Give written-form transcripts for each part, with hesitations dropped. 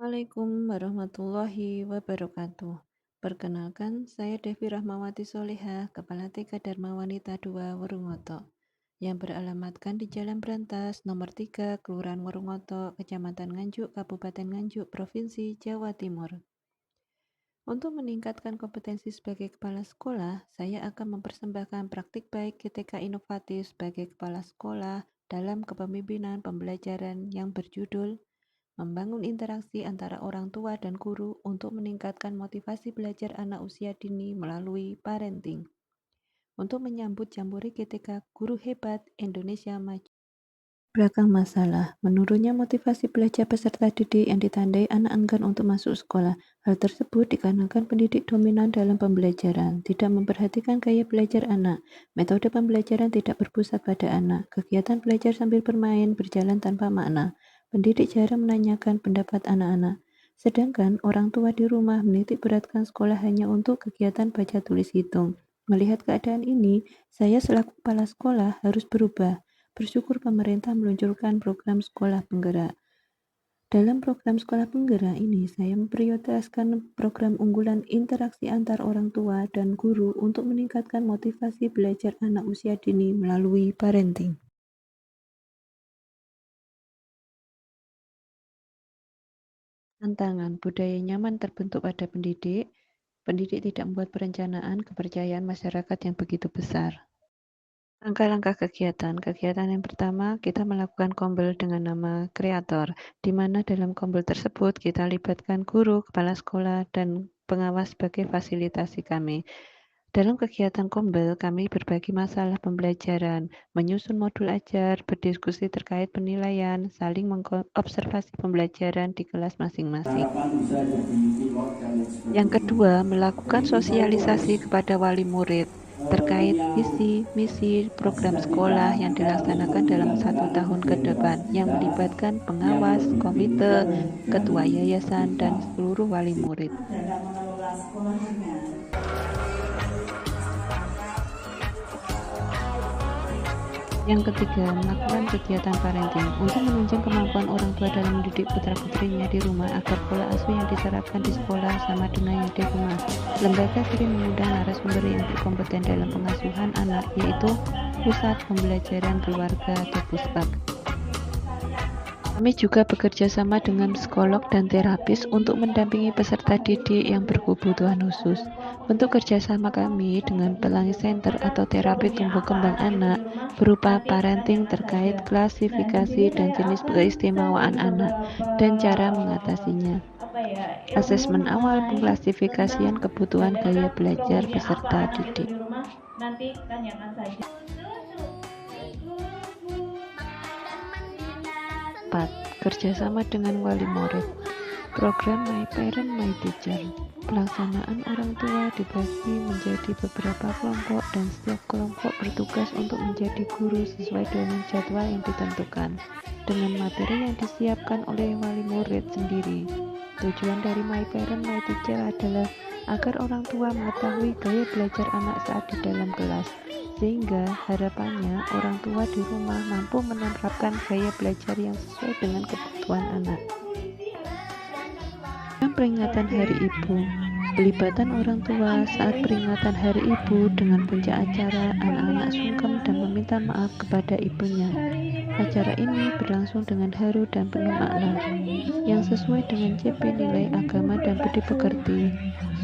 Assalamualaikum warahmatullahi wabarakatuh. Perkenalkan, saya Devi Rahmawati Solihah, Kepala TK Dharma Wanita 2 Werungoto, yang beralamatkan di Jalan Brantas, nomor 3, Kelurahan Werungoto, Kecamatan Nganjuk, Kabupaten Nganjuk, Provinsi Jawa Timur. Untuk meningkatkan kompetensi sebagai kepala sekolah, saya akan mempersembahkan praktik baik GTK inovatif sebagai kepala sekolah dalam kepemimpinan pembelajaran yang berjudul membangun interaksi antara orang tua dan guru untuk meningkatkan motivasi belajar anak usia dini melalui parenting. Untuk menyambut Jambore GTK Guru Hebat Indonesia Maju. Belakang masalah, menurunnya motivasi belajar peserta didik yang ditandai anak enggan untuk masuk sekolah. Hal tersebut dikarenakan pendidik dominan dalam pembelajaran, tidak memperhatikan gaya belajar anak, metode pembelajaran tidak berpusat pada anak, kegiatan belajar sambil bermain berjalan tanpa makna, pendidik jarang menanyakan pendapat anak-anak. Sedangkan orang tua di rumah menitik beratkan sekolah hanya untuk kegiatan baca tulis hitung. Melihat keadaan ini, saya selaku kepala sekolah harus berubah. Bersyukur pemerintah meluncurkan program sekolah penggerak. Dalam program sekolah penggerak ini, saya memprioritaskan program unggulan interaksi antar orang tua dan guru untuk meningkatkan motivasi belajar anak usia dini melalui parenting. Tantangan budaya nyaman terbentuk pada pendidik. Pendidik tidak membuat perencanaan kepercayaan masyarakat yang begitu besar. Langkah-langkah kegiatan yang pertama, kita melakukan kombel dengan nama kreator, di mana dalam kombel tersebut kita libatkan guru, kepala sekolah, dan pengawas sebagai fasilitasi kami. Dalam kegiatan kombel, kami berbagi masalah pembelajaran, menyusun modul ajar, berdiskusi terkait penilaian, saling mengobservasi pembelajaran di kelas masing-masing. Yang kedua, melakukan sosialisasi kepada wali murid terkait visi, misi, program sekolah yang dilaksanakan dalam 1 tahun ke depan yang melibatkan pengawas, komite, ketua yayasan, dan seluruh wali murid. Yang ketiga, melakukan kegiatan parenting untuk menunjang kemampuan orang tua dalam mendidik putra-putrinya di rumah agar pola asuh yang diterapkan di sekolah sama dengan yang di rumah. Lembaga sering mengundang narasumber yang berkompeten dalam pengasuhan anak, yaitu Pusat Pembelajaran Keluarga atau Puspak. Kami juga bekerja sama dengan psikolog dan terapis untuk mendampingi peserta didik yang berkebutuhan khusus. Bentuk kerjasama kami dengan Pelangi Center atau terapi tumbuh kembang anak berupa parenting terkait klasifikasi dan jenis keistimewaan anak dan cara mengatasinya. Asesmen awal pengklasifikasian kebutuhan gaya belajar peserta didik. Nanti tanyakan saja. 4. Kerjasama dengan wali murid. Program My Parent My Teacher. Pelaksanaan orang tua dibagi menjadi beberapa kelompok dan setiap kelompok bertugas untuk menjadi guru sesuai dengan jadwal yang ditentukan dengan materi yang disiapkan oleh wali murid sendiri. Tujuan dari My Parent My Teacher adalah agar orang tua mengetahui gaya belajar anak saat di dalam kelas, sehingga harapannya orang tua di rumah mampu menerapkan gaya belajar yang sesuai dengan kebutuhan anak. Peringatan Hari Ibu. Pelibatan orang tua saat peringatan Hari Ibu dengan puncak acara anak-anak sungkem dan meminta maaf kepada ibunya. Acara ini berlangsung dengan haru dan penuh makna, yang sesuai dengan CP nilai agama dan budi pekerti.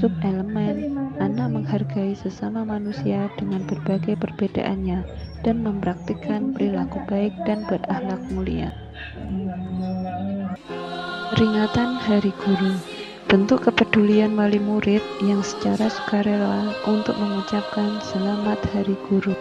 Sub-elemen, anak menghargai sesama manusia dengan berbagai perbedaannya dan mempraktikkan perilaku baik dan berakhlak mulia. Peringatan Hari Guru. Bentuk kepedulian wali murid yang secara sukarela untuk mengucapkan Selamat Hari Guru.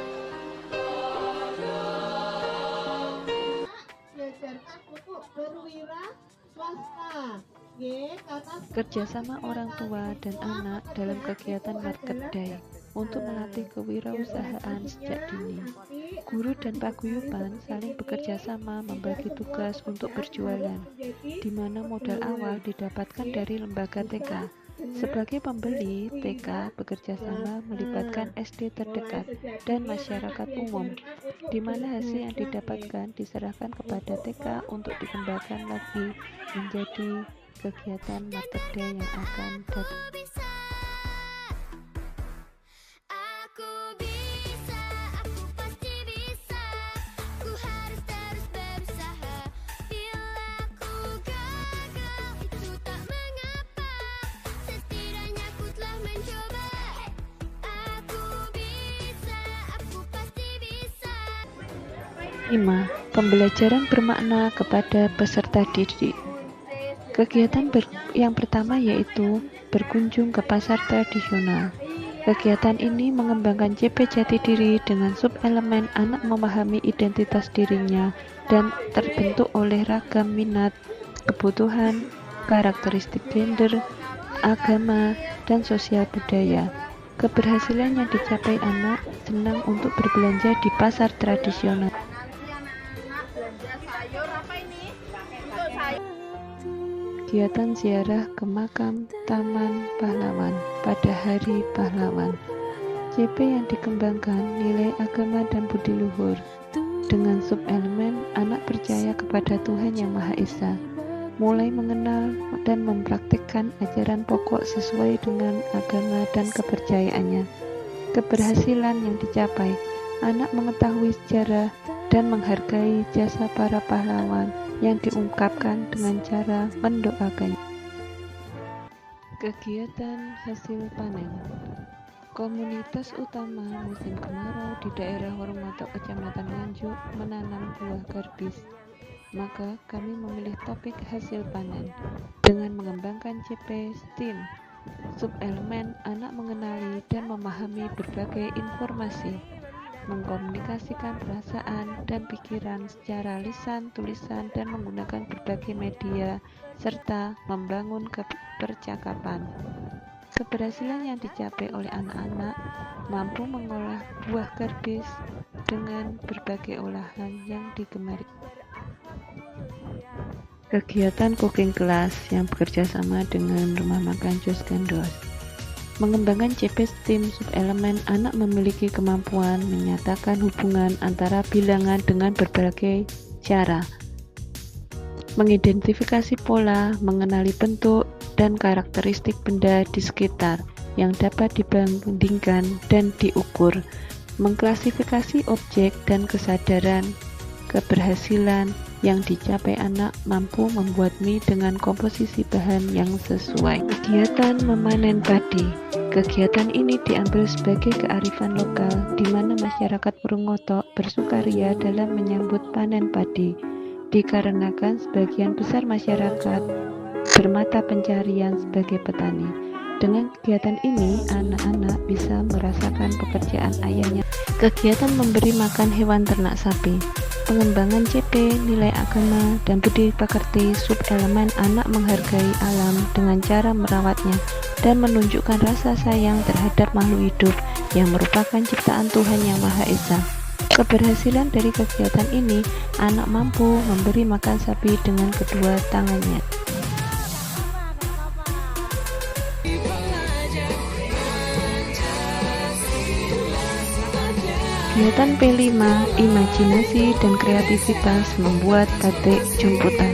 Kerjasama orang tua dan anak dalam kegiatan market day untuk melatih kewirausahaan sejak dini. Guru dan paguyuban saling bekerja sama membagi tugas untuk berjualan, di mana modal awal didapatkan dari lembaga TK. Sebagai pembeli, TK bekerja sama melibatkan SD terdekat dan masyarakat umum, di mana hasil yang didapatkan diserahkan kepada TK untuk dikembangkan lagi menjadi kegiatan Mother Day yang akan datang. Lima, pembelajaran bermakna kepada peserta didik. Kegiatan yang pertama yaitu berkunjung ke pasar tradisional. Kegiatan ini mengembangkan CP Jati Diri dengan sub-elemen anak memahami identitas dirinya dan terbentuk oleh ragam minat, kebutuhan, karakteristik gender, agama, dan sosial budaya. Keberhasilan yang dicapai anak senang untuk berbelanja di pasar tradisional. Kegiatan ziarah ke makam Taman Pahlawan pada Hari Pahlawan. CP yang dikembangkan nilai agama dan budi luhur dengan sub-elemen anak percaya kepada Tuhan Yang Maha Esa, mulai mengenal dan mempraktikkan ajaran pokok sesuai dengan agama dan kepercayaannya. Keberhasilan yang dicapai, anak mengetahui sejarah dan menghargai jasa para pahlawan yang diungkapkan dengan cara mendoakan. Kegiatan hasil panen. Komunitas utama musim kemarau di daerah Worongoto, Kecamatan Nganjuk menanam buah garbis. Maka kami memilih topik hasil panen dengan mengembangkan CP STEAM, sub-elemen anak mengenali dan memahami berbagai informasi, mengkomunikasikan perasaan dan pikiran secara lisan, tulisan, dan menggunakan berbagai media, serta membangun percakapan. Keberhasilan yang dicapai oleh anak-anak mampu mengolah buah garbis dengan berbagai olahan yang digemari. Kegiatan cooking class yang bekerja sama dengan Rumah Makan Jos Gandos. Mengembangkan CP STEAM sub-elemen anak memiliki kemampuan menyatakan hubungan antara bilangan dengan berbagai cara, mengidentifikasi pola, mengenali bentuk dan karakteristik benda di sekitar yang dapat dibandingkan dan diukur, mengklasifikasi objek dan kesadaran. Keberhasilan yang dicapai anak mampu membuat mie dengan komposisi bahan yang sesuai. Kegiatan memanen padi. Kegiatan ini diambil sebagai kearifan lokal di mana masyarakat Worongoto bersukaria dalam menyambut panen padi, dikarenakan sebagian besar masyarakat bermata pencarian sebagai petani. Dengan kegiatan ini, anak-anak bisa merasakan pekerjaan ayahnya. Kegiatan memberi makan hewan ternak sapi. Pengembangan CP, nilai agama, dan budi pekerti sub-elemen anak menghargai alam dengan cara merawatnya dan menunjukkan rasa sayang terhadap makhluk hidup yang merupakan ciptaan Tuhan Yang Maha Esa. Keberhasilan dari kegiatan ini, anak mampu memberi makan sapi dengan kedua tangannya. Kegiatan P5, imajinasi dan kreativitas membuat batik jemputan.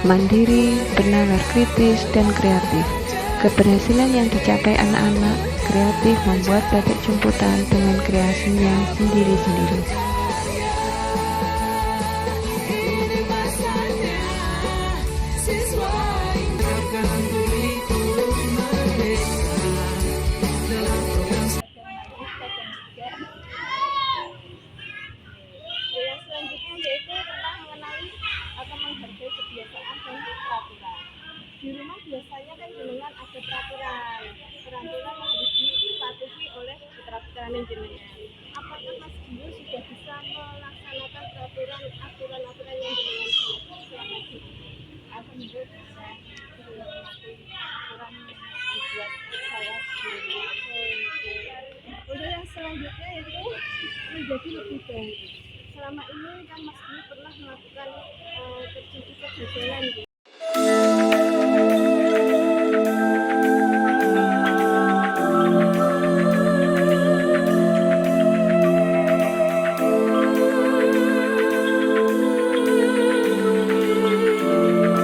Mandiri, bernalar kritis, dan kreatif. Keberhasilan yang dicapai anak-anak kreatif membuat batik jemputan dengan kreasinya sendiri-sendiri. Di rumah biasanya kan jenengan ada peraturan yang harus dipatuhi oleh peraturan jenengan. Apakah Mas Dio sudah bisa melaksanakan aturan yang jenengan buat selama ini? Alhamdulillah bisa mematuhi aturan yang dibuat saya sendiri. Untuk yang selanjutnya itu menjadi lebih baik. Selama ini kan Mas Dio pernah melakukan terjadi kegagalan,